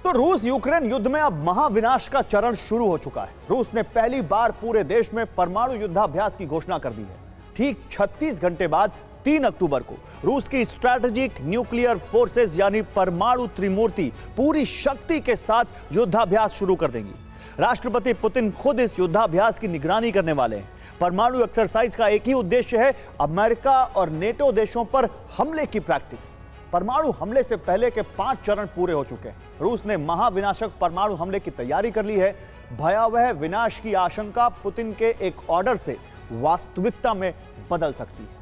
तो रूस यूक्रेन युद्ध में अब महाविनाश का चरण शुरू हो चुका है। रूस ने पहली बार पूरे देश में परमाणु युद्धाभ्यास की घोषणा कर दी है। ठीक 36 घंटे बाद 3 अक्टूबर को रूस की स्ट्रैटेजिक न्यूक्लियर फोर्सेस यानी परमाणु त्रिमूर्ति पूरी शक्ति के साथ युद्धाभ्यास शुरू कर देंगी। राष्ट्रपति पुतिन खुद इस युद्धाभ्यास की निगरानी करने वाले हैं। परमाणु एक्सरसाइज का एक ही उद्देश्य है, अमेरिका और नेटो देशों पर हमले की प्रैक्टिस। परमाणु हमले से पहले के 5 चरण पूरे हो चुके हैं। रूस ने महाविनाशक परमाणु हमले की तैयारी कर ली है। भयावह विनाश की आशंका पुतिन के एक ऑर्डर से वास्तविकता में बदल सकती है।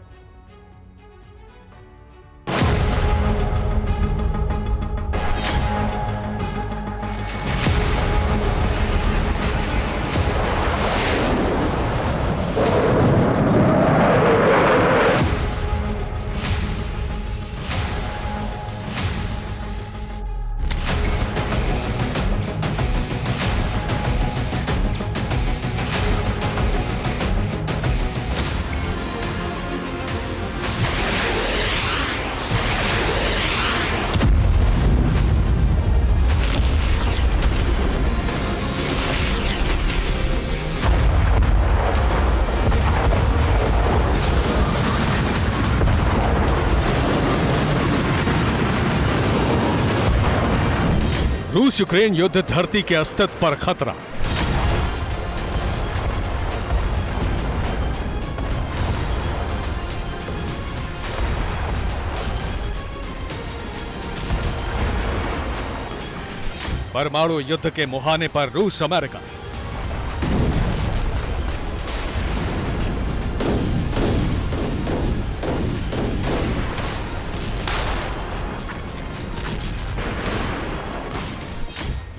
रूस यूक्रेन युद्ध धरती के अस्तित्व पर खतरा। परमाणु युद्ध के मुहाने पर रूस अमेरिका।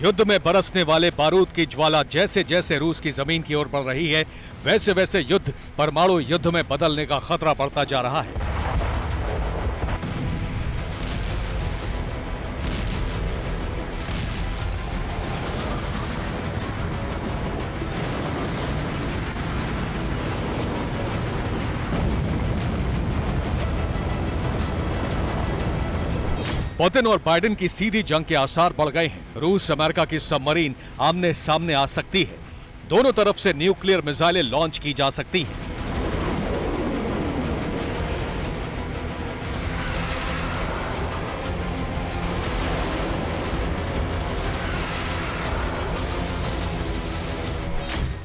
युद्ध में बरसने वाले बारूद की ज्वाला जैसे जैसे रूस की जमीन की ओर बढ़ रही है, वैसे वैसे युद्ध परमाणु युद्ध में बदलने का खतरा बढ़ता जा रहा है। पुतिन और बाइडेन की सीधी जंग के आसार बढ़ गए हैं। रूस अमेरिका की सबमरीन आमने सामने आ सकती है। दोनों तरफ से न्यूक्लियर मिसाइलें लॉन्च की जा सकती हैं।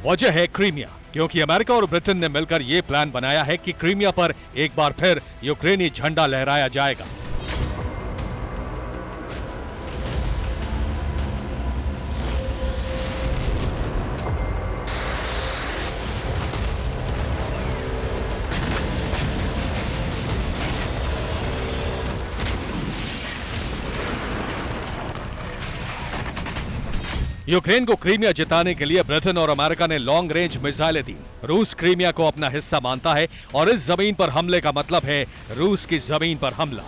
वजह है क्रीमिया, क्योंकि अमेरिका और ब्रिटेन ने मिलकर यह प्लान बनाया है कि क्रीमिया पर एक बार फिर यूक्रेनी झंडा लहराया जाएगा। यूक्रेन को क्रीमिया जिताने के लिए ब्रिटेन और अमेरिका ने लॉन्ग रेंज मिसाइलें दी। रूस क्रीमिया को अपना हिस्सा मानता है और इस जमीन पर हमले का मतलब है रूस की जमीन पर हमला।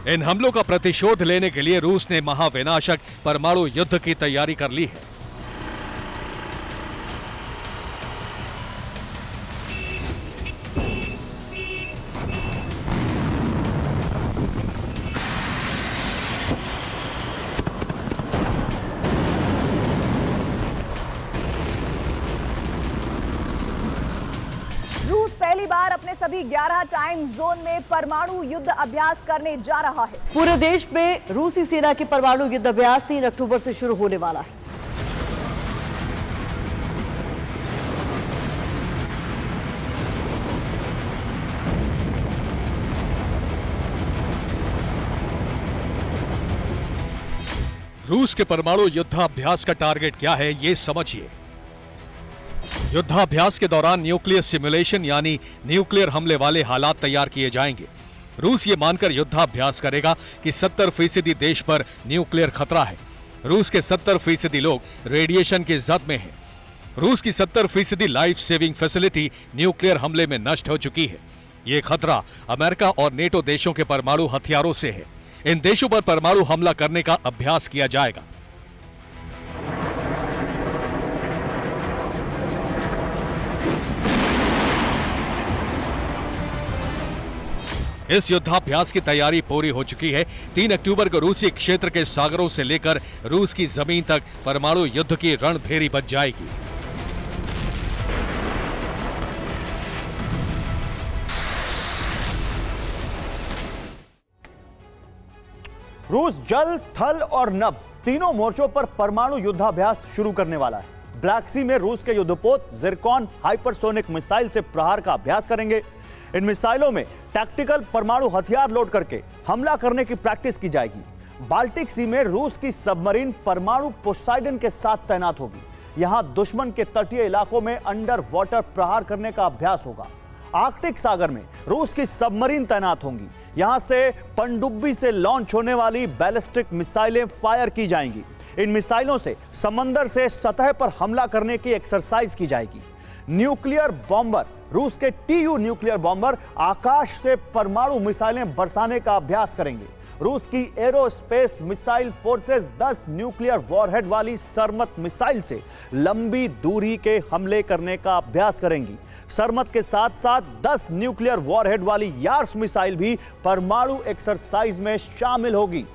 इन हमलों का प्रतिशोध लेने के लिए रूस ने महाविनाशक परमाणु युद्ध की तैयारी कर ली है। रूस पहली बार अपने सभी 11 टाइम जोन में परमाणु युद्ध अभ्यास करने जा रहा है। पूरे देश में रूसी सेना के परमाणु युद्ध अभ्यास 3 अक्टूबर से शुरू होने वाला है। रूस के परमाणु युद्धाभ्यास का टारगेट क्या है, ये समझिए। युद्धाभ्यास के दौरान न्यूक्लियर सिमुलेशन यानी न्यूक्लियर हमले वाले हालात तैयार किए जाएंगे। रूस ये मानकर युद्धाभ्यास करेगा कि 70% देश पर न्यूक्लियर खतरा है। रूस के 70% लोग रेडिएशन की जद में हैं। रूस की 70% लाइफ सेविंग फैसिलिटी न्यूक्लियर हमले में नष्ट हो चुकी है। ये खतरा अमेरिका और नेटो देशों के परमाणु हथियारों से है। इन देशों पर परमाणु हमला करने का अभ्यास किया जाएगा। इस युद्धाभ्यास की तैयारी पूरी हो चुकी है। 3 अक्टूबर को रूसी क्षेत्र के सागरों से लेकर रूस की जमीन तक परमाणु युद्ध की रणभेरी बज जाएगी। रूस जल, थल और नभ तीनों मोर्चों पर परमाणु युद्धाभ्यास शुरू करने वाला है। ब्लैक सी में रूस के युद्धपोत जिरकॉन हाइपरसोनिक मिसाइल से प्रहार का अभ्यास करेंगे। इन मिसाइलों में टैक्टिकल परमाणु हथियार लोड करके हमला करने की प्रैक्टिस की जाएगी। बाल्टिक सी में रूस की सबमरीन परमाणु पोसाइडन के साथ तैनात होगी। यहां दुश्मन के तटीय इलाकों में अंडर वाटर प्रहार करने का अभ्यास होगा। आर्कटिक सागर में रूस की सबमरीन तैनात होंगी। यहां से पनडुब्बी से लॉन्च होने वाली बैलिस्टिक मिसाइलें फायर की जाएंगी। इन मिसाइलों से समंदर से सतह पर हमला करने की एक्सरसाइज की जाएगी। न्यूक्लियर बॉम्बर रूस के TU न्यूक्लियर बॉम्बर आकाश से परमाणु मिसाइलें बरसाने का अभ्यास करेंगे। रूस की aerospace missile forces 10 nuclear warhead वाली सरमत मिसाइल से लंबी दूरी के हमले करने का अभ्यास करेंगी। सरमत के साथ साथ 10 न्यूक्लियर वॉरहेड वाली यार्स मिसाइल भी परमाणु एक्सरसाइज में शामिल होगी।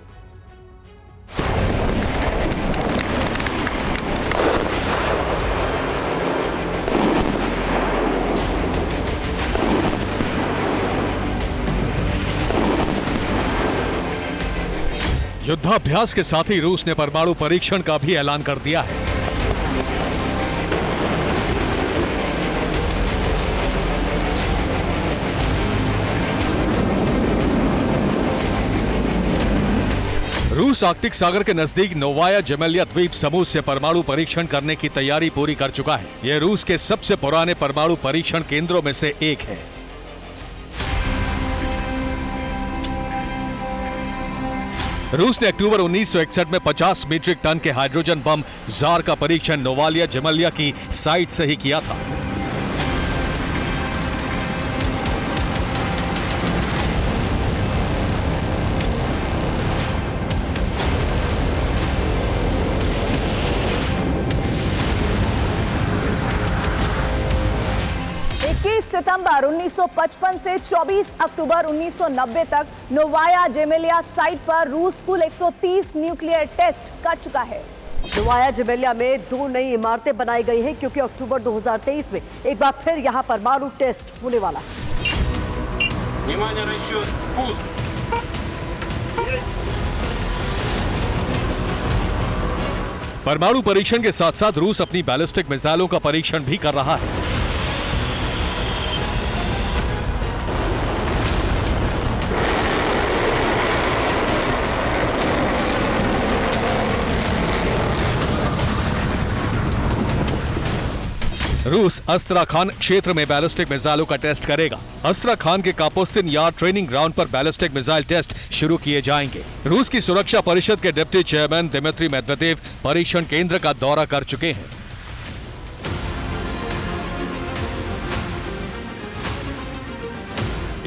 युद्धाभ्यास के साथ ही रूस ने परमाणु परीक्षण का भी ऐलान कर दिया है। रूस आर्कटिक सागर के नजदीक नोवाया जेमेलिया द्वीप समूह से परमाणु परीक्षण करने की तैयारी पूरी कर चुका है। यह रूस के सबसे पुराने परमाणु परीक्षण केंद्रों में से एक है। रूस ने अक्टूबर 1961 में 50 मीट्रिक टन के हाइड्रोजन बम जार का परीक्षण नोवालिया जेमेलिया की साइट से ही किया था। सितंबर 1955 से 24 अक्टूबर 1990 तक नोवाया जेमेलिया साइट पर रूस कुल 130 न्यूक्लियर टेस्ट कर चुका है। नोवाया जेमेलिया में 2 नई इमारतें बनाई गई हैं क्योंकि अक्टूबर 2023 में एक बार फिर यहां परमाणु टेस्ट होने वाला है। परमाणु परीक्षण के साथ साथ रूस अपनी बैलिस्टिक मिसाइलों का परीक्षण भी कर रहा है। रूस अस्त्राखान क्षेत्र में बैलिस्टिक मिसाइलों का टेस्ट करेगा। अस्त्राखान के कापोस्तिन यार ट्रेनिंग ग्राउंड पर बैलिस्टिक मिसाइल टेस्ट शुरू किए जाएंगे। रूस की सुरक्षा परिषद के डिप्टी चेयरमैन दिमित्री मेदवेदेव परीक्षण केंद्र का दौरा कर चुके हैं।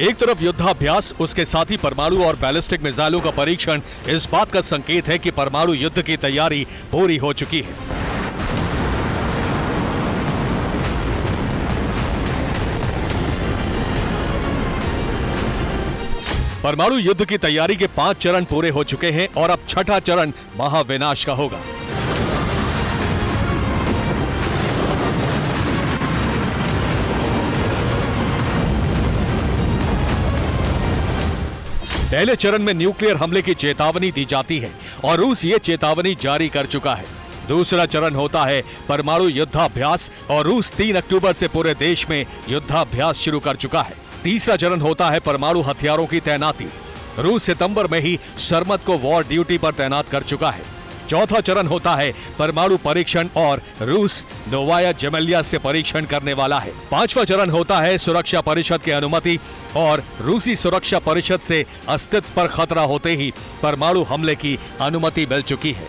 एक तरफ युद्धाभ्यास, उसके साथ ही परमाणु और बैलिस्टिक मिसाइलों का परीक्षण इस बात का संकेत है कि परमाणु युद्ध की तैयारी पूरी हो चुकी है। परमाणु युद्ध की तैयारी के 5 चरण पूरे हो चुके हैं और अब छठा चरण महाविनाश का होगा। पहले चरण में न्यूक्लियर हमले की चेतावनी दी जाती है और रूस ये चेतावनी जारी कर चुका है। दूसरा चरण होता है परमाणु युद्धाभ्यास और रूस 3 अक्टूबर से पूरे देश में युद्धाभ्यास शुरू कर चुका है। तीसरा चरण होता है परमाणु हथियारों की तैनाती। रूस सितंबर में ही सरमत को वॉर ड्यूटी पर तैनात कर चुका है। चौथा चरण होता है परमाणु परीक्षण और रूस नोवाया जेमेलिया से परीक्षण करने वाला है। पांचवा चरण होता है सुरक्षा परिषद की अनुमति और रूसी सुरक्षा परिषद से अस्तित्व पर खतरा होते ही परमाणु हमले की अनुमति मिल चुकी है।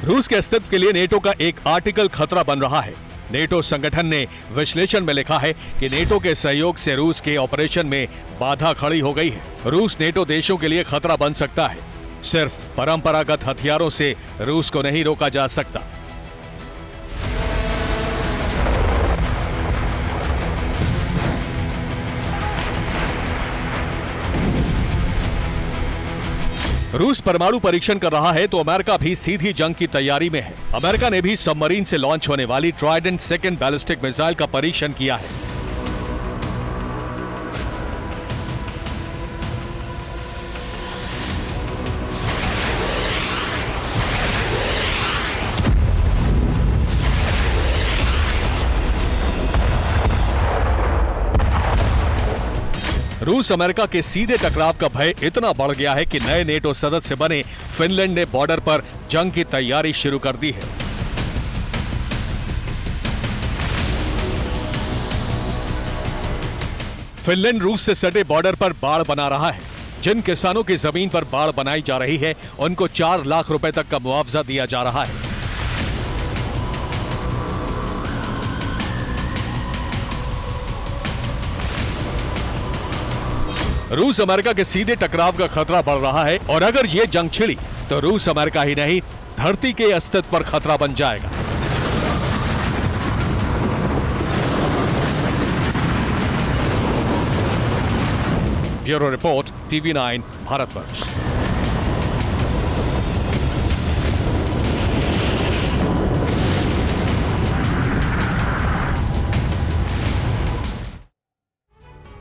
रूस के अस्तित्व के लिए नेटो का एक आर्टिकल खतरा बन रहा है। नेटो संगठन ने विश्लेषण में लिखा है कि नेटो के सहयोग से रूस के ऑपरेशन में बाधा खड़ी हो गई है। रूस नेटो देशों के लिए खतरा बन सकता है। सिर्फ परंपरागत हथियारों से रूस को नहीं रोका जा सकता। रूस परमाणु परीक्षण कर रहा है तो अमेरिका भी सीधी जंग की तैयारी में है। अमेरिका ने भी सबमरीन से लॉन्च होने वाली ट्राइडेंट सेकंड बैलिस्टिक मिसाइल का परीक्षण किया है। रूस अमेरिका के सीधे टकराव का भय इतना बढ़ गया है कि नए नेटो सदस्य बने फिनलैंड ने बॉर्डर पर जंग की तैयारी शुरू कर दी है। फिनलैंड रूस से सटे बॉर्डर पर बाड़ बना रहा है। जिन किसानों की जमीन पर बाड़ बनाई जा रही है उनको 4 लाख रुपए तक का मुआवजा दिया जा रहा है। रूस अमेरिका के सीधे टकराव का खतरा बढ़ रहा है और अगर यह जंग छिड़ी तो रूस अमेरिका ही नहीं धरती के अस्तित्व पर खतरा बन जाएगा। Bureau report, TV9 Bharatvarsh.